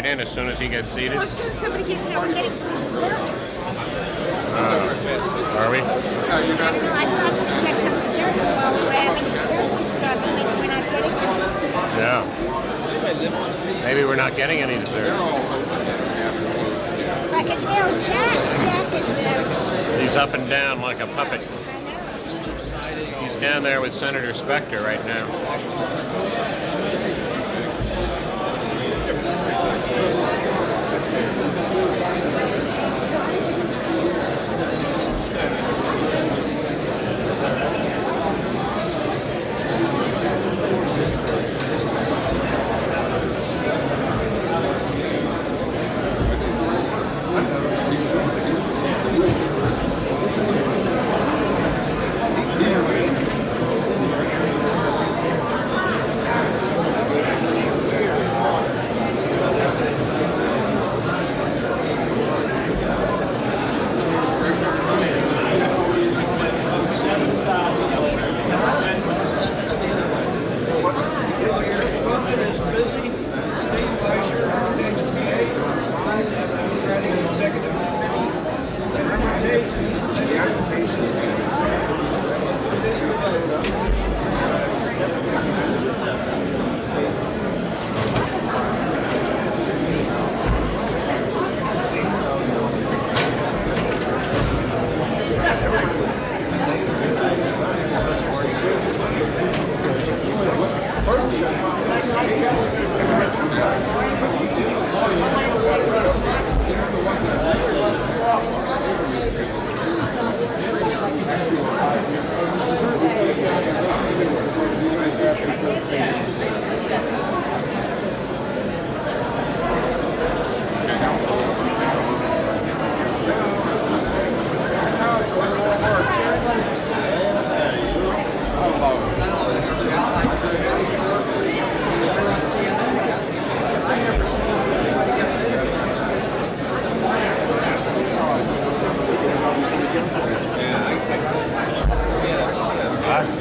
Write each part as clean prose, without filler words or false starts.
in as soon as he gets seated. Well, as soon as somebody gets there, we're getting some dessert. Are we? I don't know. I thought we'd get some dessert. While we're having dessert, we'd start to make we're not getting any. Yeah. Maybe we're not getting any dessert. I can tell Jack is there. He's up and down like a puppet. I know. He's down there with Senator Specter right now.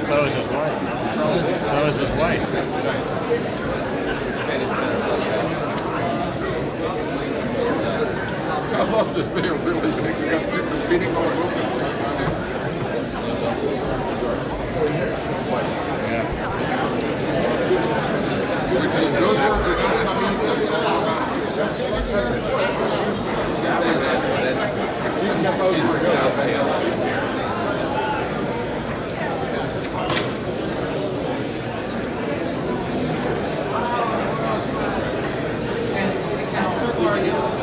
So is his wife. So is his wife. I love this. They are really picking up two competing movements.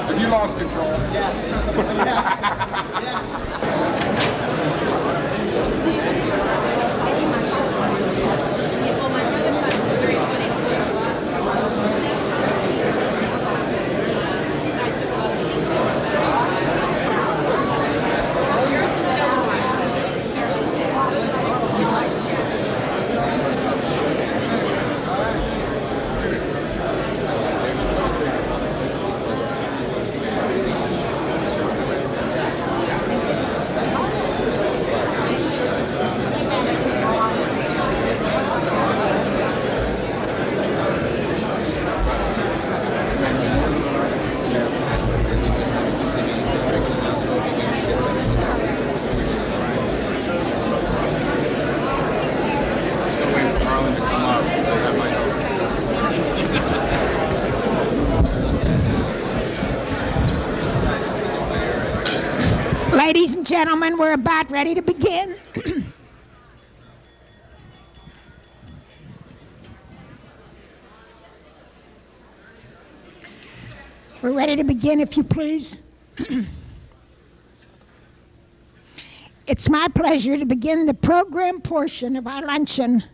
Have you lost control? Ladies and gentlemen, we're about ready to begin. We're ready to begin, if you please. It's my pleasure to begin the program portion of our luncheon.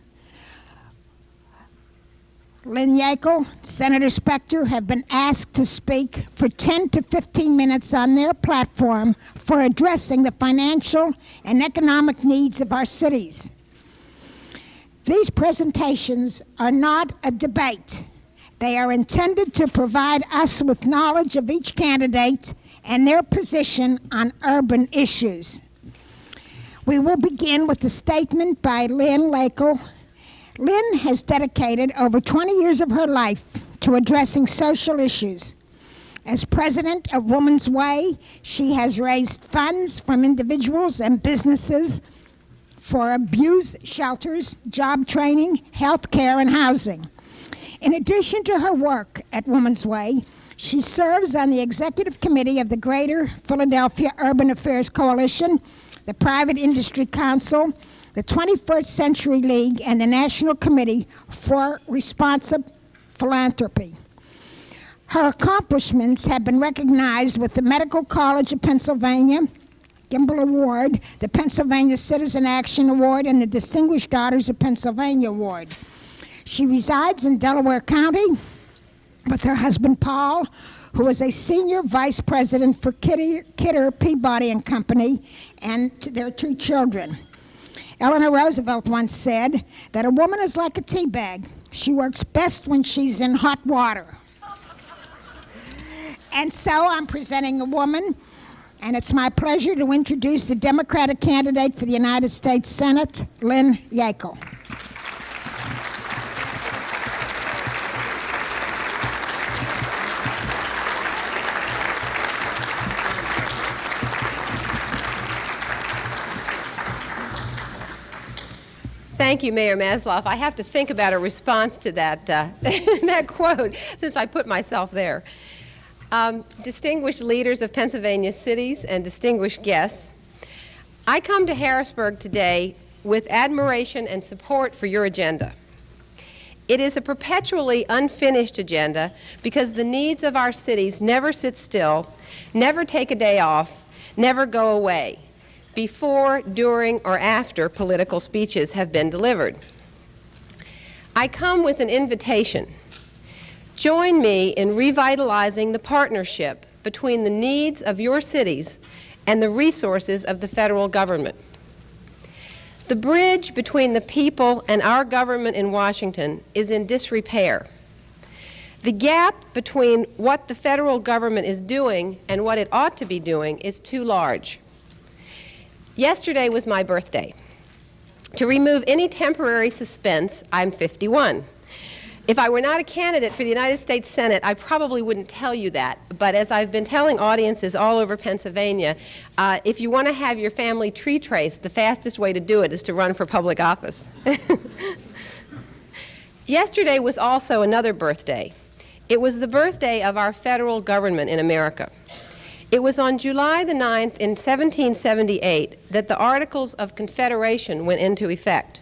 Lynn Yeakel, Senator Specter have been asked to speak for 10 to 15 minutes on their platform for addressing the financial and economic needs of our cities. These presentations are not a debate. They are intended to provide us with knowledge of each candidate and their position on urban issues. We will begin with a statement by Lynn Yeakel. Lynn has dedicated over 20 years of her life to addressing social issues. As president of Woman's Way, she has raised funds from individuals and businesses for abuse shelters, job training, health care, and housing. In addition to her work at Woman's Way, she serves on the executive committee of the Greater Philadelphia Urban Affairs Coalition, the Private Industry Council, the 21st Century League, and the National Committee for Responsive Philanthropy. Her accomplishments have been recognized with the Medical College of Pennsylvania Gimbel Award, the Pennsylvania Citizen Action Award, and the Distinguished Daughters of Pennsylvania Award. She resides in Delaware County with her husband Paul, who is a senior vice president for Kidder, Peabody and Company, and their 2 children. Eleanor Roosevelt once said that a woman is like a tea bag. She works best when she's in hot water. And so I'm presenting a woman, and it's my pleasure to introduce the Democratic candidate for the United States Senate, Lynn Yeakel. Thank you, Mayor Masloff. I have to think about a response to that, that quote, since I put myself there. Distinguished leaders of Pennsylvania cities and distinguished guests, I come to Harrisburg today with admiration and support for your agenda. It is a perpetually unfinished agenda because the needs of our cities never sit still, never take a day off, never go away, before, during, or after political speeches have been delivered. I come with an invitation. Join me in revitalizing the partnership between the needs of your cities and the resources of the federal government. The bridge between the people and our government in Washington is in disrepair. The gap between what the federal government is doing and what it ought to be doing is too large. Yesterday was my birthday. To remove any temporary suspense, I'm 51. If I were not a candidate for the United States Senate, I probably wouldn't tell you that. But as I've been telling audiences all over Pennsylvania, if you want to have your family tree traced, the fastest way to do it is to run for public office. Yesterday was also another birthday. It was the birthday of our federal government in America. It was on July the 9th in 1778 that the Articles of Confederation went into effect.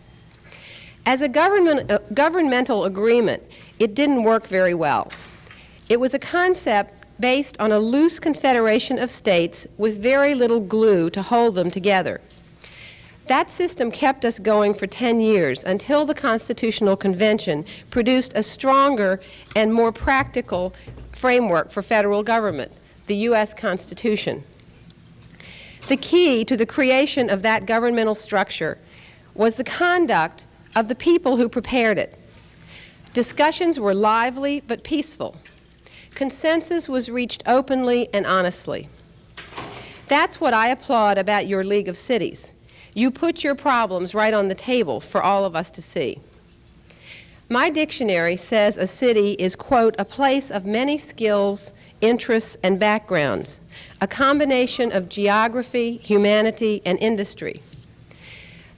As a governmental agreement, it didn't work very well. It was a concept based on a loose confederation of states with very little glue to hold them together. That system kept us going for 10 years until the Constitutional Convention produced a stronger and more practical framework for federal government, the U.S. Constitution. The key to the creation of that governmental structure was the conduct of the people who prepared it. Discussions were lively but peaceful. Consensus was reached openly and honestly. That's what I applaud about your League of Cities. You put your problems right on the table for all of us to see. My dictionary says a city is, quote, a place of many skills, interests, and backgrounds, a combination of geography, humanity, and industry.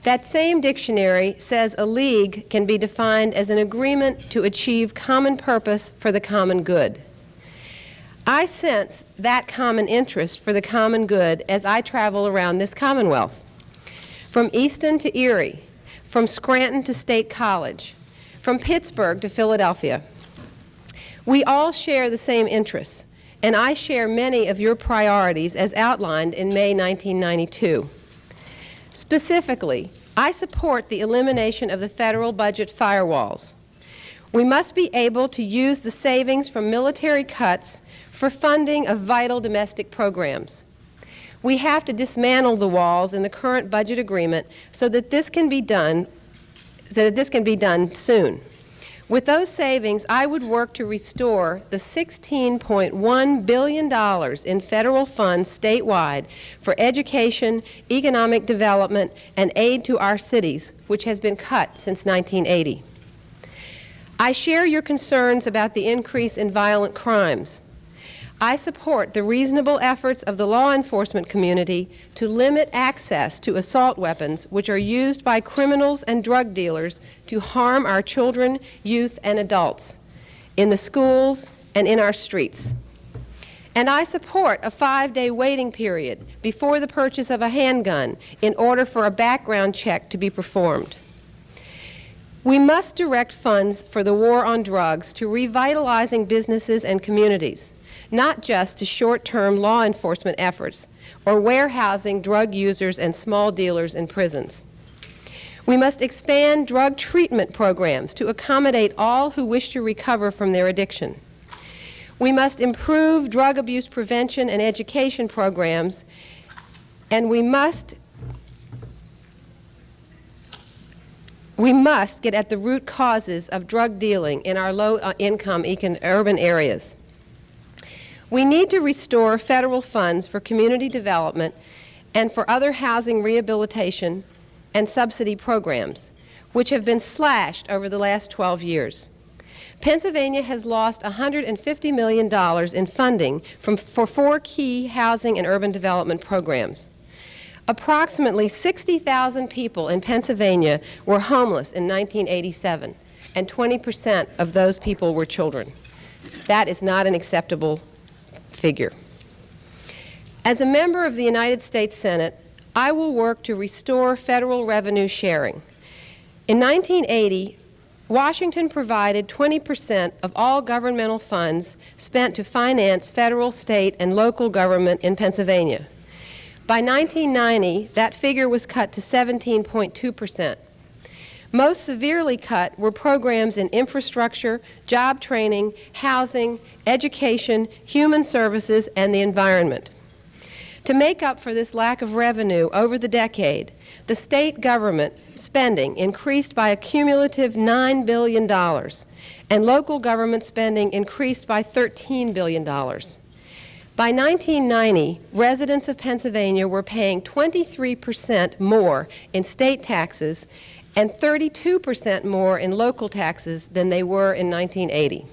That same dictionary says a league can be defined as an agreement to achieve common purpose for the common good. I sense that common interest for the common good as I travel around this Commonwealth. From Easton to Erie, from Scranton to State College, from Pittsburgh to Philadelphia. We all share the same interests, and I share many of your priorities as outlined in May 1992. Specifically, I support the elimination of the federal budget firewalls. We must be able to use the savings from military cuts for funding of vital domestic programs. We have to dismantle the walls in the current budget agreement so that this can be done soon. With those savings, I would work to restore the $16.1 billion in federal funds statewide for education, economic development, and aid to our cities, which has been cut since 1980. I share your concerns about the increase in violent crimes. I support the reasonable efforts of the law enforcement community to limit access to assault weapons which are used by criminals and drug dealers to harm our children, youth, and adults in the schools and in our streets. And I support a 5-day waiting period before the purchase of a handgun in order for a background check to be performed. We must direct funds for the war on drugs to revitalizing businesses and communities, not just to short-term law enforcement efforts or warehousing drug users and small dealers in prisons. We must expand drug treatment programs to accommodate all who wish to recover from their addiction. We must improve drug abuse prevention and education programs, and we must get at the root causes of drug dealing in our low-income urban areas. We need to restore federal funds for community development and for other housing rehabilitation and subsidy programs, which have been slashed over the last 12 years. Pennsylvania has lost $150 million in funding for 4 key housing and urban development programs. Approximately 60,000 people in Pennsylvania were homeless in 1987, and 20% of those people were children. That is not an acceptable figure. As a member of the United States Senate, I will work to restore federal revenue sharing. In 1980, Washington provided 20% of all governmental funds spent to finance federal, state, and local government in Pennsylvania. By 1990, that figure was cut to 17.2%. Most severely cut were programs in infrastructure, job training, housing, education, human services, and the environment. To make up for this lack of revenue over the decade, the state government spending increased by a cumulative $9 billion, and local government spending increased by $13 billion. By 1990, residents of Pennsylvania were paying 23% more in state taxes and 32% more in local taxes than they were in 1980.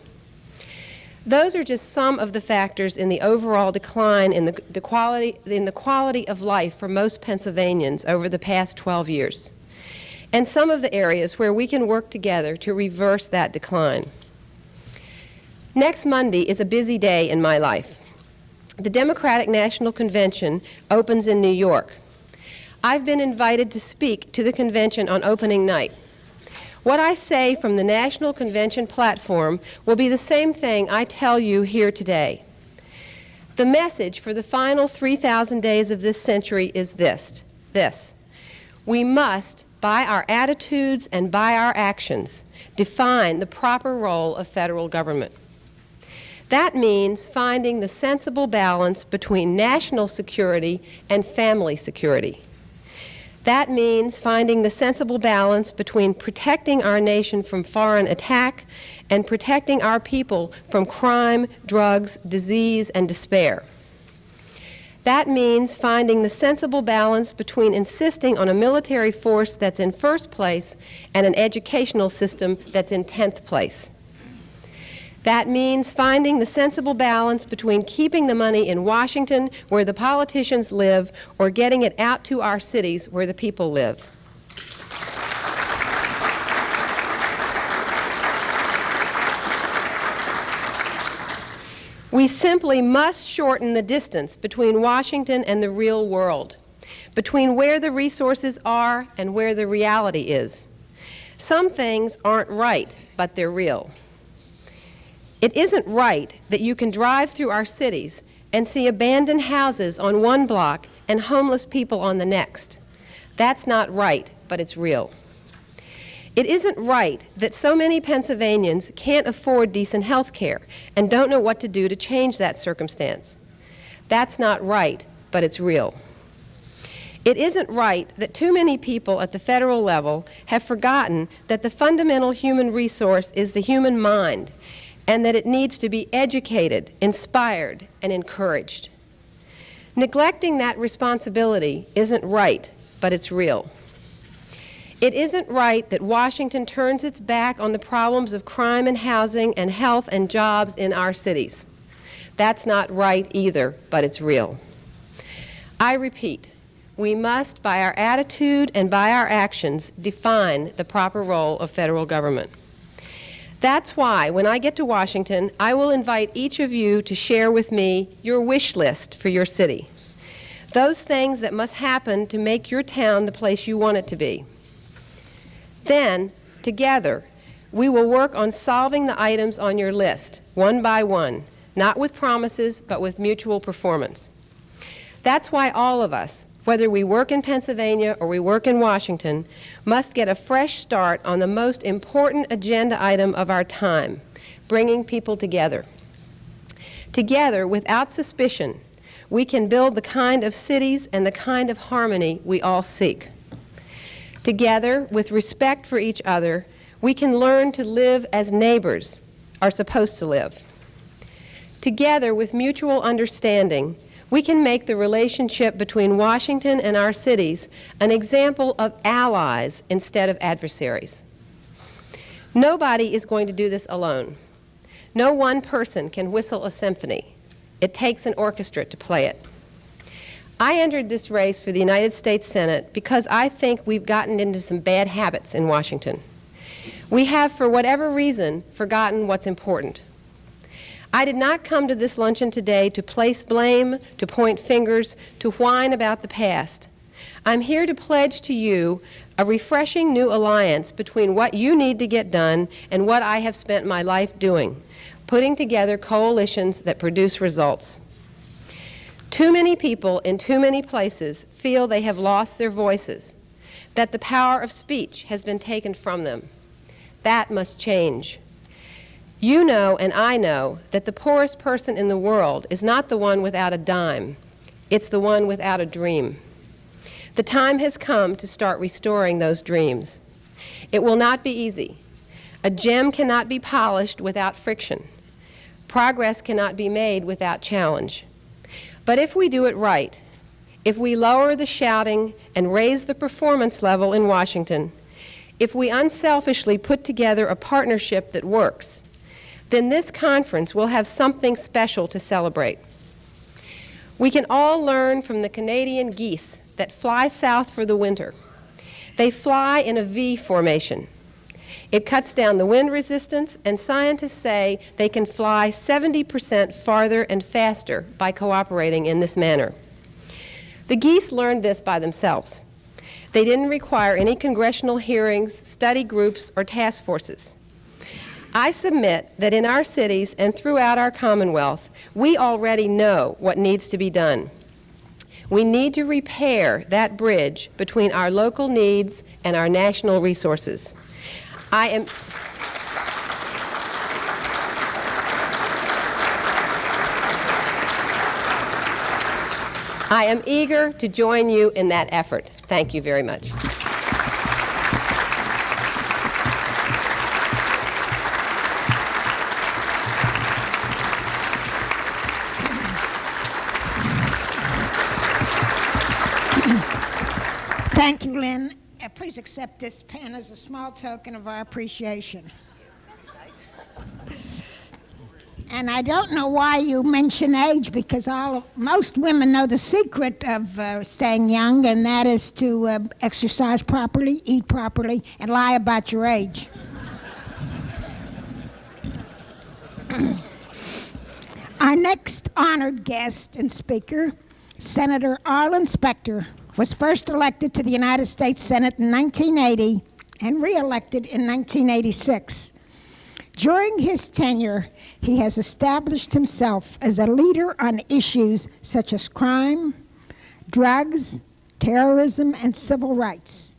Those are just some of the factors in the overall decline in the quality of life for most Pennsylvanians over the past 12 years, and some of the areas where we can work together to reverse that decline. Next Monday is a busy day in my life. The Democratic National Convention opens in New York. I've been invited to speak to the convention on opening night. What I say from the National Convention platform will be the same thing I tell you here today. The message for the final 3,000 days of this century is this. We must, by our attitudes and by our actions, define the proper role of federal government. That means finding the sensible balance between national security and family security. That means finding the sensible balance between protecting our nation from foreign attack and protecting our people from crime, drugs, disease, and despair. That means finding the sensible balance between insisting on a military force that's in first place and an educational system that's in 10th place. That means finding the sensible balance between keeping the money in Washington, where the politicians live, or getting it out to our cities, where the people live. We simply must shorten the distance between Washington and the real world, between where the resources are and where the reality is. Some things aren't right, but they're real. It isn't right that you can drive through our cities and see abandoned houses on one block and homeless people on the next. That's not right, but it's real. It isn't right that so many Pennsylvanians can't afford decent health care and don't know what to do to change that circumstance. That's not right, but it's real. It isn't right that too many people at the federal level have forgotten that the fundamental human resource is the human mind, and that it needs to be educated, inspired, and encouraged. Neglecting that responsibility isn't right, but it's real. It isn't right that Washington turns its back on the problems of crime and housing and health and jobs in our cities. That's not right either, but it's real. I repeat, we must, by our attitude and by our actions, define the proper role of federal government. That's why, when I get to Washington, I will invite each of you to share with me your wish list for your city. Those things that must happen to make your town the place you want it to be. Then, together, we will work on solving the items on your list, one by one, not with promises, but with mutual performance. That's why all of us, whether we work in Pennsylvania or we work in Washington, must get a fresh start on the most important agenda item of our time, bringing people together. Together, without suspicion, we can build the kind of cities and the kind of harmony we all seek. Together, with respect for each other, we can learn to live as neighbors are supposed to live. Together, with mutual understanding, we can make the relationship between Washington and our cities an example of allies instead of adversaries. Nobody is going to do this alone. No one person can whistle a symphony. It takes an orchestra to play it. I entered this race for the United States Senate because I think we've gotten into some bad habits in Washington. We have, for whatever reason, forgotten what's important. I did not come to this luncheon today to place blame, to point fingers, to whine about the past. I'm here to pledge to you a refreshing new alliance between what you need to get done and what I have spent my life doing, putting together coalitions that produce results. Too many people in too many places feel they have lost their voices, that the power of speech has been taken from them. That must change. You know and I know that the poorest person in the world is not the one without a dime. It's the one without a dream. The time has come to start restoring those dreams. It will not be easy. A gem cannot be polished without friction. Progress cannot be made without challenge. But if we do it right, if we lower the shouting and raise the performance level in Washington, if we unselfishly put together a partnership that works, then this conference will have something special to celebrate. We can all learn from the Canadian geese that fly south for the winter. They fly in a V formation. It cuts down the wind resistance, and scientists say they can fly 70% farther and faster by cooperating in this manner. The geese learned this by themselves. They didn't require any congressional hearings, study groups, or task forces. I submit that in our cities and throughout our Commonwealth, we already know what needs to be done. We need to repair that bridge between our local needs and our national resources. I am eager to join you in that effort. Thank you very much. Thank you, Lynn. Please accept this pen as a small token of our appreciation. And I don't know why you mention age, because most women know the secret of staying young, and that is to exercise properly, eat properly, and lie about your age. Our next honored guest and speaker, Senator Arlen Specter, was first elected to the United States Senate in 1980 and re-elected in 1986. During his tenure, he has established himself as a leader on issues such as crime, drugs, terrorism, and civil rights.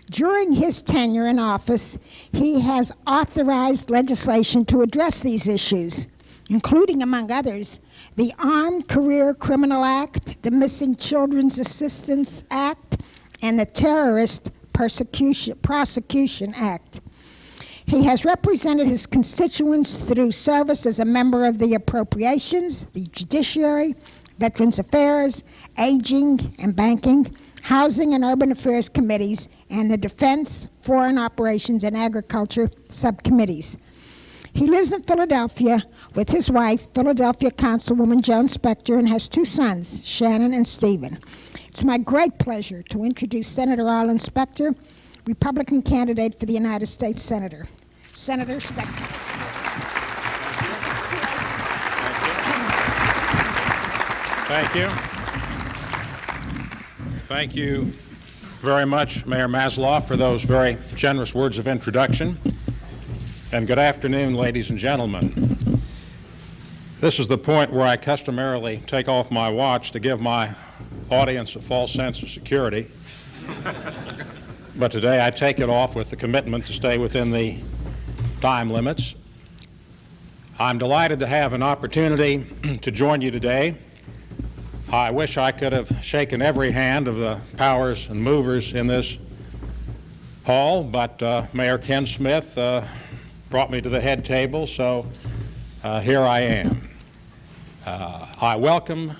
During his tenure in office, he has authorized legislation to address these issues, including, among others, the Armed Career Criminal Act, the Missing Children's Assistance Act, and the Terrorist Prosecution Act. He has represented his constituents through service as a member of the Appropriations, the Judiciary, Veterans Affairs, Aging and Banking, Housing and Urban Affairs Committees, and the Defense, Foreign Operations, and Agriculture subcommittees. He lives in Philadelphia with his wife, Philadelphia Councilwoman Joan Specter, and has two sons, Shannon and Stephen. It's my great pleasure to introduce Senator Arlen Specter, Republican candidate for the United States Senator. Senator Specter. Thank you. Thank you very much, Mayor Maslow, for those very generous words of introduction. And good afternoon, ladies and gentlemen. This is the point where I customarily take off my watch to give my audience a false sense of security. But today I take it off with the commitment to stay within the time limits. I'm delighted to have an opportunity to join you today. I wish I could have shaken every hand of the powers and movers in this hall, but Mayor Ken Smith brought me to the head table, so here I am. I welcome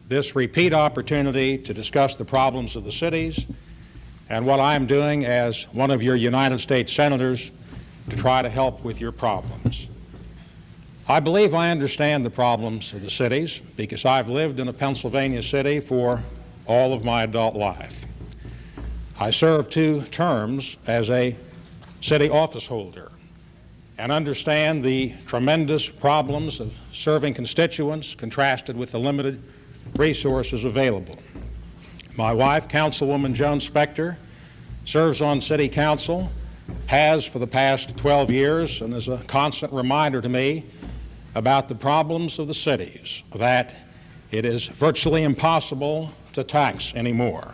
this repeat opportunity to discuss the problems of the cities and what I'm doing as one of your United States Senators to try to help with your problems. I believe I understand the problems of the cities because I've lived in a Pennsylvania city for all of my adult life. I served 2 terms as a city office holder and understand the tremendous problems of serving constituents contrasted with the limited resources available. My wife, Councilwoman Joan Specter, serves on City Council, has for the past 12 years, and is a constant reminder to me about the problems of the cities, that it is virtually impossible to tax anymore,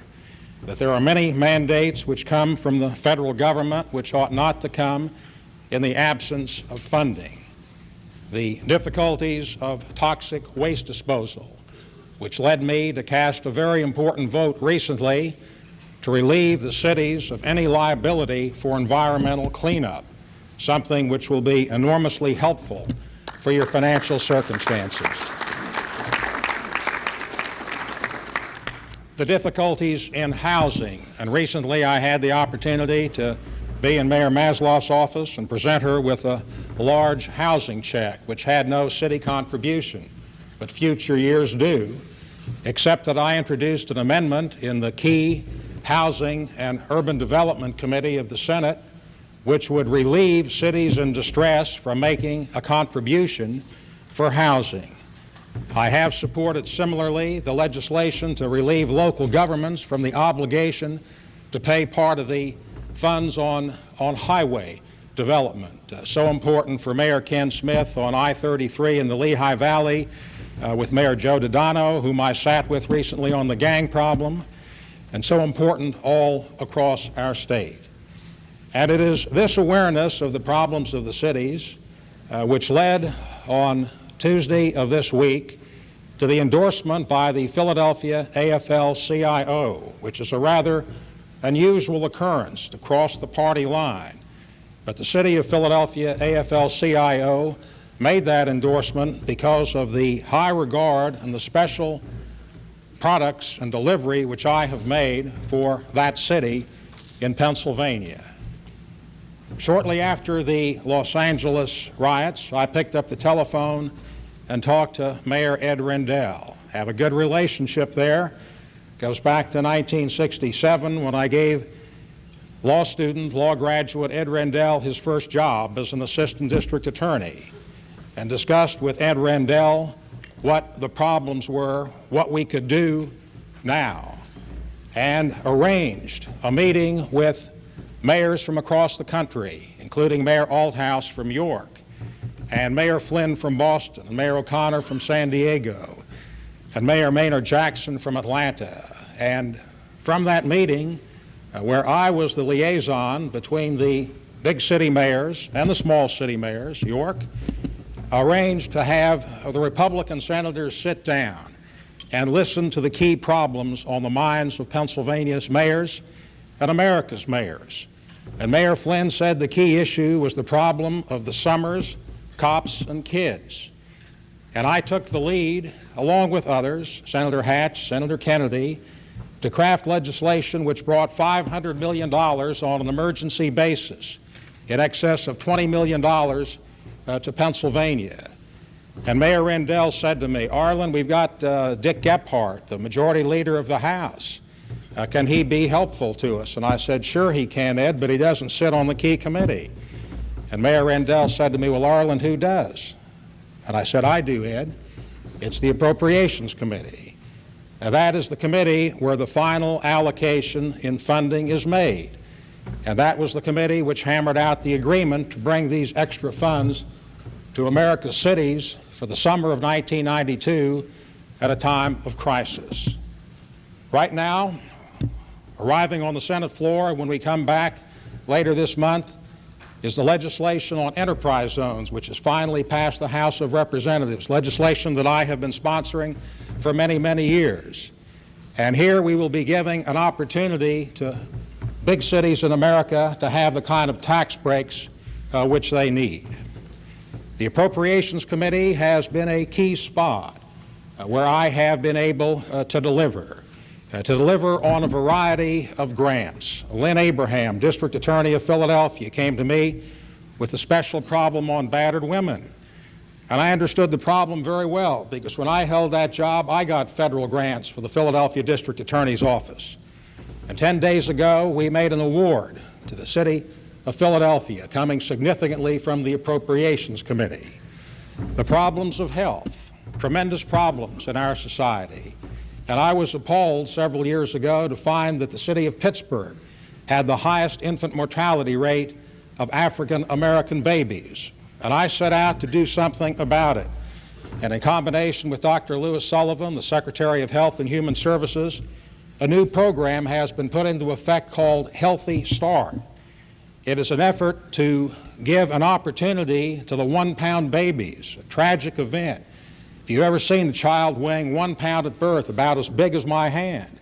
that there are many mandates which come from the federal government which ought not to come in the absence of funding. The difficulties of toxic waste disposal, which led me to cast a very important vote recently to relieve the cities of any liability for environmental cleanup, something which will be enormously helpful for your financial circumstances. The difficulties in housing, and recently I had the opportunity to be in Mayor Maslow's office and present her with a large housing check which had no city contribution, but future years do, except that I introduced an amendment in the key Housing and Urban Development Committee of the Senate which would relieve cities in distress from making a contribution for housing. I have supported similarly the legislation to relieve local governments from the obligation to pay part of the funds on highway development. So important for Mayor Ken Smith on I-33 in the Lehigh Valley with Mayor Joe Dodano, whom I sat with recently on the gang problem, and so important all across our state. And it is this awareness of the problems of the cities which led on Tuesday of this week to the endorsement by the Philadelphia AFL-CIO, which is a rather unusual occurrence to cross the party line. But the City of Philadelphia AFL-CIO made that endorsement because of the high regard and the special products and delivery which I have made for that city in Pennsylvania. Shortly after the Los Angeles riots, I picked up the telephone and talked to Mayor Ed Rendell. Have a good relationship there. Goes back to 1967 when I gave law student, law graduate Ed Rendell his first job as an assistant district attorney, and discussed with Ed Rendell what the problems were, what we could do now, and arranged a meeting with mayors from across the country, including Mayor Althouse from York, and Mayor Flynn from Boston, and Mayor O'Connor from San Diego, and Mayor Maynard Jackson from Atlanta. And from that meeting, where I was the liaison between the big city mayors and the small city mayors, York, arranged to have the Republican senators sit down and listen to the key problems on the minds of Pennsylvania's mayors and America's mayors. And Mayor Flynn said the key issue was the problem of the summers, cops, and kids. And I took the lead, along with others, Senator Hatch, Senator Kennedy, to craft legislation which brought $500 million on an emergency basis, in excess of $20 million to Pennsylvania. And Mayor Rendell said to me, Arlen, we've got Dick Gephardt, the majority leader of the House. Can he be helpful to us? And I said, sure he can, Ed, but he doesn't sit on the key committee. And Mayor Rendell said to me, well, Arlen, who does? And I said, I do, Ed. It's the Appropriations Committee. Now, that is the committee where the final allocation in funding is made. And that was the committee which hammered out the agreement to bring these extra funds to America's cities for the summer of 1992 at a time of crisis. Right now, arriving on the Senate floor when we come back later this month is the legislation on enterprise zones, which has finally passed the House of Representatives, legislation that I have been sponsoring for many, many years. And here we will be giving an opportunity to big cities in America to have the kind of tax breaks which they need. The Appropriations Committee has been a key spot where I have been able to deliver on a variety of grants. Lynn Abraham, District Attorney of Philadelphia, came to me with a special problem on battered women. And I understood the problem very well, because when I held that job, I got federal grants for the Philadelphia District Attorney's Office. And 10 days ago, we made an award to the city of Philadelphia, coming significantly from the Appropriations Committee. The problems of health, tremendous problems in our society. And I was appalled several years ago to find that the city of Pittsburgh had the highest infant mortality rate of African American babies. And I set out to do something about it. And in combination with Dr. Lewis Sullivan, the Secretary of Health and Human Services, a new program has been put into effect called Healthy Start. It is an effort to give an opportunity to the 1-pound babies, a tragic event. If you've ever seen a child weighing 1 pound at birth, about as big as my hand,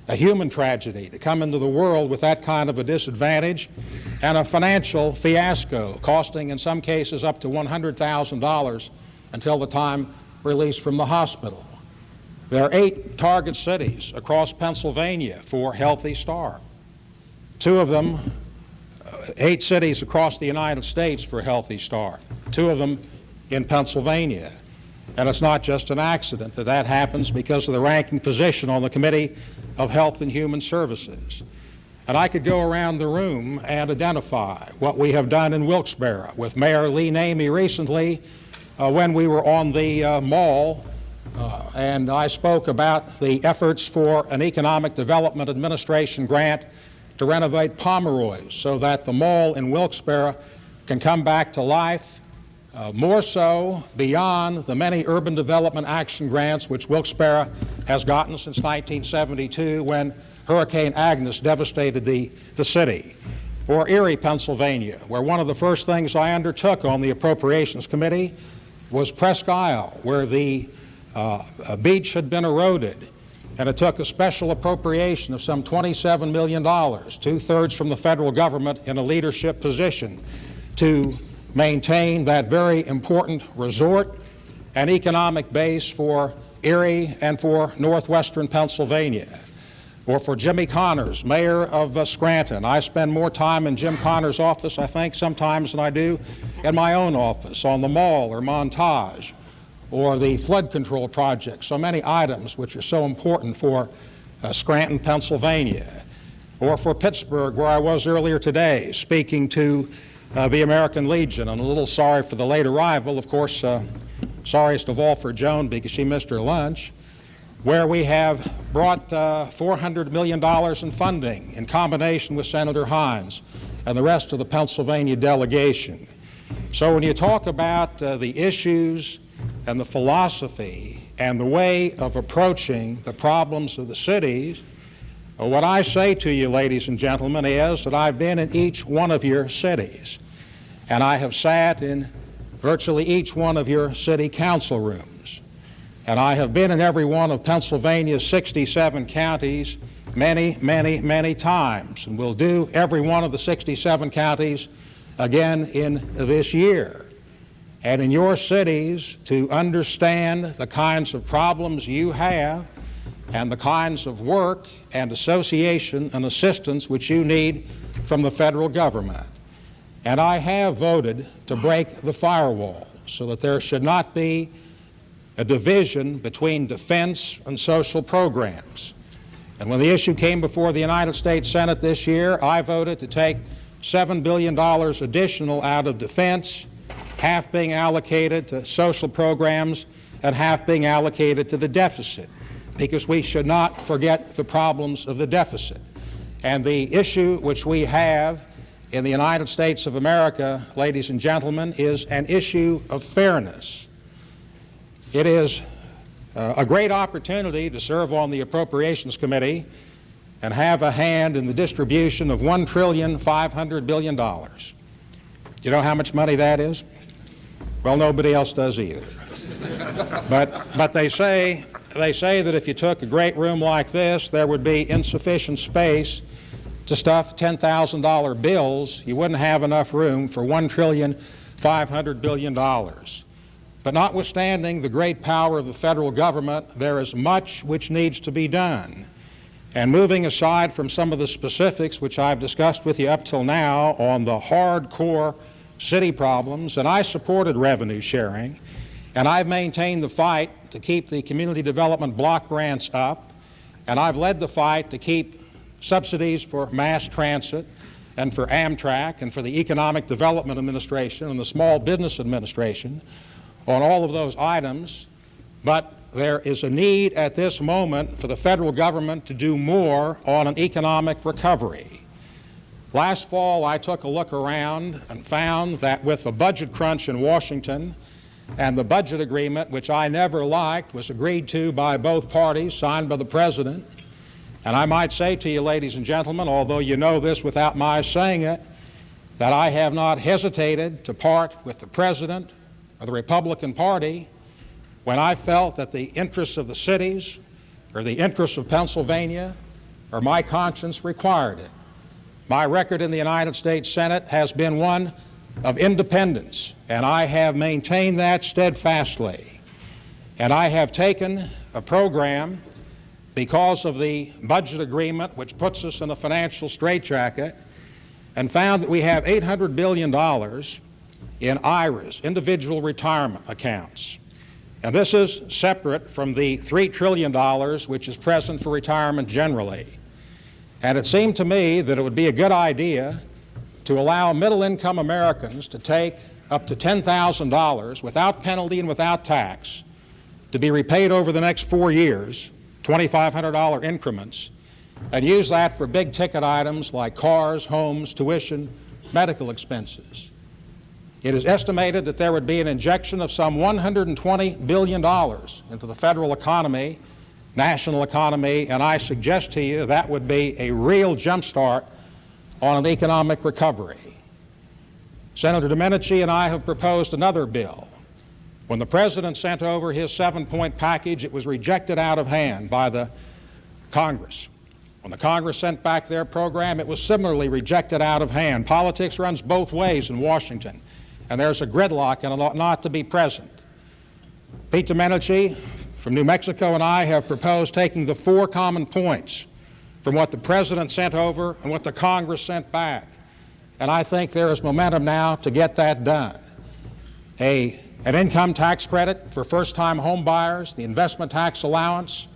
a human tragedy to come into the world with that kind of a disadvantage, and a financial fiasco, costing in some cases up to $100,000 until the time released from the hospital. There are 8 target cities across Pennsylvania for Healthy Start. 2 of them, 8 cities across the United States for Healthy Start. 2 of them in Pennsylvania. And it's not just an accident that that happens because of the ranking position on the Committee of Health and Human Services. And I could go around the room and identify what we have done in Wilkes-Barre with Mayor Lee Namey recently when we were on the mall, and I spoke about the efforts for an Economic Development Administration grant to renovate Pomeroy's so that the mall in Wilkes-Barre can come back to life, more so beyond the many urban development action grants which Wilkes-Barre has gotten since 1972 when Hurricane Agnes devastated the city. Or Erie, Pennsylvania, where one of the first things I undertook on the Appropriations Committee was Presque Isle, where the beach had been eroded. And it took a special appropriation of some $27 million, 2/3 from the federal government in a leadership position, to maintain that very important resort and economic base for Erie and for northwestern Pennsylvania. Or for Jimmy Connors, mayor of Scranton. I spend more time in Jim Connors' office, I think, sometimes than I do in my own office, on the mall or Montage, or the flood control project, so many items which are so important for Scranton, Pennsylvania. Or for Pittsburgh, where I was earlier today, speaking to the American Legion. I'm a little sorry for the late arrival, of course, sorriest of all for Joan because she missed her lunch, where we have brought $400 million in funding in combination with Senator Hines and the rest of the Pennsylvania delegation. So when you talk about the issues and the philosophy and the way of approaching the problems of the cities, what I say to you, ladies and gentlemen, is that I've been in each one of your cities, and I have sat in virtually each one of your city council rooms, and I have been in every one of Pennsylvania's 67 counties many, many, many times, and will do every one of the 67 counties again in this year. And in your cities, to understand the kinds of problems you have and the kinds of work and association and assistance which you need from the federal government. And I have voted to break the firewall so that there should not be a division between defense and social programs. And when the issue came before the United States Senate this year, I voted to take $7 billion additional out of defense, half being allocated to social programs and half being allocated to the deficit, because we should not forget the problems of the deficit. And the issue which we have in the United States of America, ladies and gentlemen, is an issue of fairness. It is a great opportunity to serve on the Appropriations Committee and have a hand in the distribution of $1.5 trillion. Do you know how much money that is? Well, nobody else does either. But they say that if you took a great room like this, there would be insufficient space to stuff $10,000 bills. You wouldn't have enough room for $1.5 trillion. But notwithstanding the great power of the federal government, there is much which needs to be done. And moving aside from some of the specifics which I've discussed with you up till now on the hardcore city problems, and I supported revenue sharing, and I've maintained the fight to keep the community development block grants up, and I've led the fight to keep subsidies for mass transit and for Amtrak and for the Economic Development Administration and the Small Business Administration on all of those items. But there is a need at this moment for the federal government to do more on an economic recovery. Last fall, I took a look around and found that with the budget crunch in Washington and the budget agreement, which I never liked, was agreed to by both parties, signed by the President. And I might say to you, ladies and gentlemen, although you know this without my saying it, that I have not hesitated to part with the President or the Republican Party when I felt that the interests of the cities or the interests of Pennsylvania or my conscience required it. My record in the United States Senate has been one of independence, and I have maintained that steadfastly. And I have taken a program because of the budget agreement, which puts us in a financial straitjacket, and found that we have $800 billion in IRAs, individual retirement accounts. And this is separate from the $3 trillion which is present for retirement generally. And it seemed to me that it would be a good idea to allow middle-income Americans to take up to $10,000 without penalty and without tax to be repaid over the next 4 years, $2,500 increments, and use that for big-ticket items like cars, homes, tuition, medical expenses. It is estimated that there would be an injection of some $120 billion into the federal economy, national economy, and I suggest to you that would be a real jumpstart on an economic recovery. Senator Domenici and I have proposed another bill. When the President sent over his 7-point package, it was rejected out of hand by the Congress. When the Congress sent back their program, it was similarly rejected out of hand. Politics runs both ways in Washington, and there's a gridlock and it ought not to be present. Pete Domenici from New Mexico and I have proposed taking the 4 common points from what the President sent over and what the Congress sent back. And I think there is momentum now to get that done. An income tax credit for first-time home buyers, the investment tax allowance,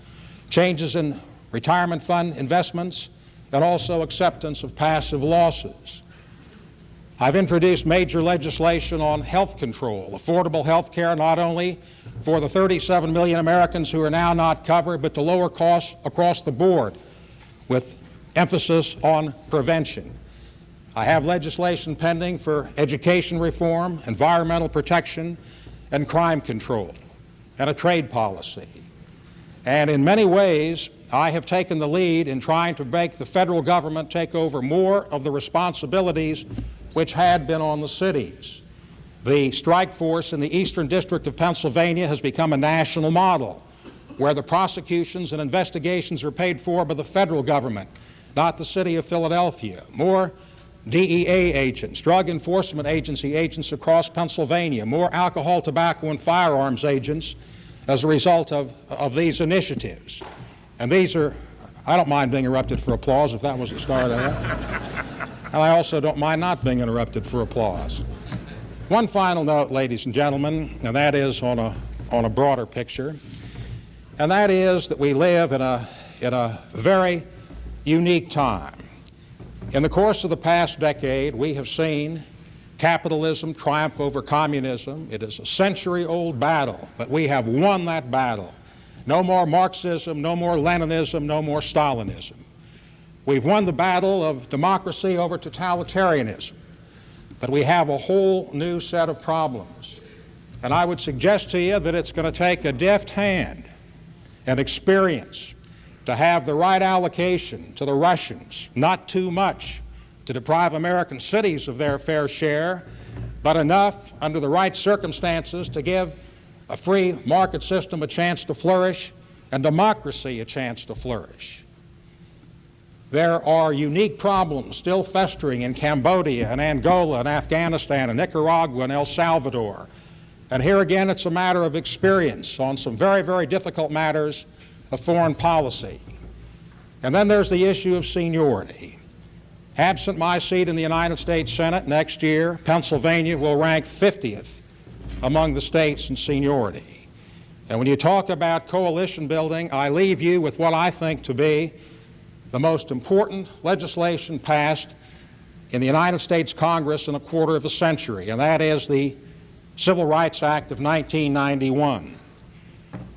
changes in retirement fund investments, and also acceptance of passive losses. I've introduced major legislation on health control, affordable health care not only for the 37 million Americans who are now not covered, but to lower costs across the board with emphasis on prevention. I have legislation pending for education reform, environmental protection, and crime control, and a trade policy. And in many ways, I have taken the lead in trying to make the federal government take over more of the responsibilities which had been on the cities. The strike force in the Eastern District of Pennsylvania has become a national model, where the prosecutions and investigations are paid for by the federal government, not the city of Philadelphia. More DEA agents, Drug Enforcement Agency agents across Pennsylvania, more alcohol, tobacco, and firearms agents as a result of these initiatives. And these are, I don't mind being erupted for applause if that was the start of that. And I also don't mind not being interrupted for applause. One final note, ladies and gentlemen, and that is on a broader picture, and that is that we live in a very unique time. In the course of the past decade, we have seen capitalism triumph over communism. It is a century-old battle, but we have won that battle. No more Marxism, no more Leninism, no more Stalinism. We've won the battle of democracy over totalitarianism, but we have a whole new set of problems. And I would suggest to you that it's going to take a deft hand and experience to have the right allocation to the Russians, not too much to deprive American cities of their fair share, but enough under the right circumstances to give a free market system a chance to flourish and democracy a chance to flourish. There are unique problems still festering in Cambodia and Angola and Afghanistan and Nicaragua and El Salvador. And here again, it's a matter of experience on some very, very difficult matters of foreign policy. And then there's the issue of seniority. Absent my seat in the United States Senate next year, Pennsylvania will rank 50th among the states in seniority. And when you talk about coalition building, I leave you with what I think to be the most important legislation passed in the United States Congress in a quarter of a century, and that is the Civil Rights Act of 1991.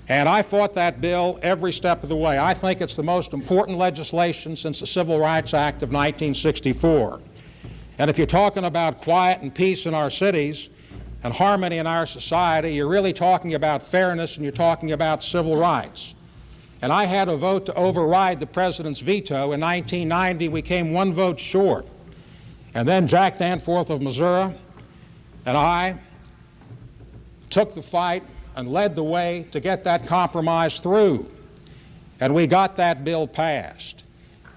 And I fought that bill every step of the way. I think it's the most important legislation since the Civil Rights Act of 1964. And if you're talking about quiet and peace in our cities and harmony in our society, you're really talking about fairness and you're talking about civil rights. And I had a vote to override the president's veto. In 1990, we came one vote short. And then Jack Danforth of Missouri and I took the fight and led the way to get that compromise through. And we got that bill passed.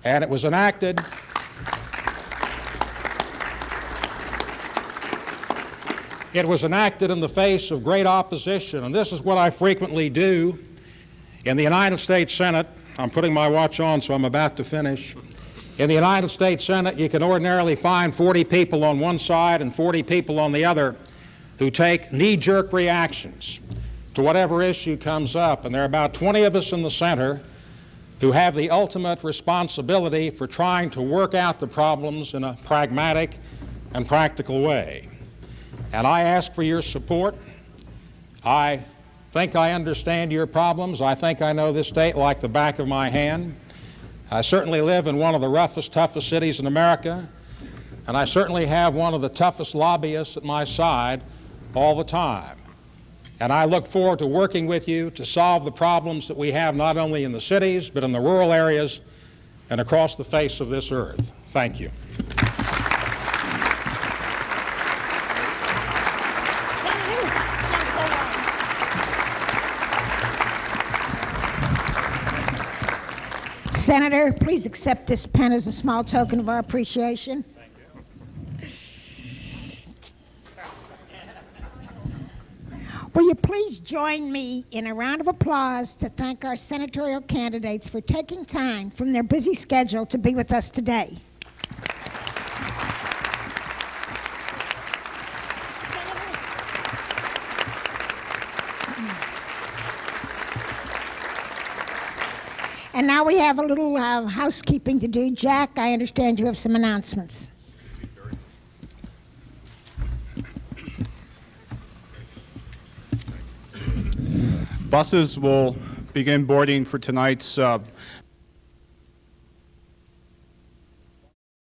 And it was enacted. It was enacted in the face of great opposition. And this is what I frequently do. In the United States Senate, I'm putting my watch on, so I'm about to finish. In the United States Senate, you can ordinarily find 40 people on one side and 40 people on the other who take knee-jerk reactions to whatever issue comes up. And there are about 20 of us in the center who have the ultimate responsibility for trying to work out the problems in a pragmatic and practical way. And I ask for your support. I think I understand your problems. I think I know this state like the back of my hand. I certainly live in one of the roughest, toughest cities in America, and I certainly have one of the toughest lobbyists at my side all the time. And I look forward to working with you to solve the problems that we have not only in the cities, but in the rural areas and across the face of this earth. Thank you. Senator, please accept this pen as a small token of our appreciation. Thank you. Will you please join me in a round of applause to thank our senatorial candidates for taking time from their busy schedule to be with us today. And now we have a little housekeeping to do. Jack, I understand you have some announcements. Buses will begin boarding for tonight's